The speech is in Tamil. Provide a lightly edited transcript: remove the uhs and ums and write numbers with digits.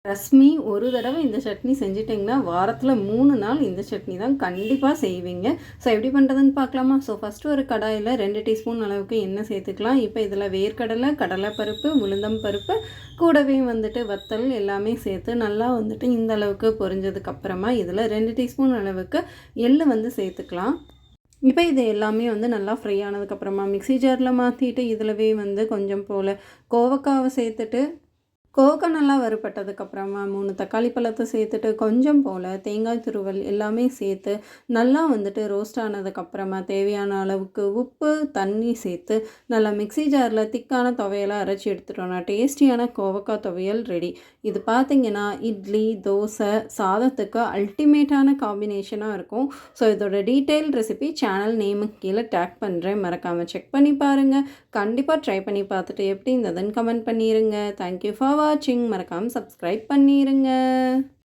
ரஸ்மி ஒரு தடவை இந்த சட்னி செஞ்சிட்டிங்கன்னா வாரத்தில் 3 நாள் இந்த சட்னி தான் கண்டிப்பாக செய்வீங்க. ஸோ எப்படி பண்ணுறதுன்னு பார்க்கலாமா? ஸோ ஃபஸ்ட்டு ஒரு கடாயில் 2 டீஸ்பூன் அளவுக்கு எண்ணெய் சேர்த்துக்கலாம். இப்போ இதில் வேர்க்கடலை, கடலைப்பருப்பு, உளுந்தம் பருப்பு கூடவே வந்துட்டு வத்தல் எல்லாமே சேர்த்து நல்லா வந்துட்டு இந்த அளவுக்கு பொரிஞ்சதுக்கப்புறமா இதில் 2 டீஸ்பூன் அளவுக்கு எள்ளு வந்து சேர்த்துக்கலாம். இப்போ இது எல்லாமே வந்து நல்லா ஃப்ரை ஆனதுக்கப்புறமா மிக்ஸி ஜாரில் மாற்றிட்டு இதிலவே வந்து கொஞ்சம் போல் கோவக்காவை சேர்த்துட்டு கோவக்காய் நல்லா வறுபட்டதுக்கப்புறமா 3 தக்காளி பழத்தை சேர்த்துட்டு கொஞ்சம் போல் தேங்காய் துருவல் எல்லாமே சேர்த்து நல்லா வந்துட்டு ரோஸ்ட் ஆனதுக்கப்புறமா தேவையான அளவுக்கு உப்பு தண்ணி சேர்த்து நல்லா மிக்ஸி ஜாரில் திக்கான துவையலாக அரைச்சி எடுத்துட்டோன்னா டேஸ்டியான கோவக்காய் துவையல் ரெடி. இது பார்த்திங்கன்னா இட்லி, தோசை, சாதத்துக்கு அல்டிமேட்டான காம்பினேஷனாக இருக்கும். ஸோ இதோட டீட்டெயில் ரெசிபி சேனல் நேமுக்கு கீழே டேக் பண்ணுறேன், மறக்காமல் செக் பண்ணி பாருங்கள். கண்டிப்பாக ட்ரை பண்ணி பார்த்துட்டு எப்படி இருந்ததுன்னு கமெண்ட் பண்ணிடுங்க. தேங்க்யூ ஃபார் வாட்சிங். மறக்காமல் சப்ஸ்கிரைப் பண்ணிடுங்க.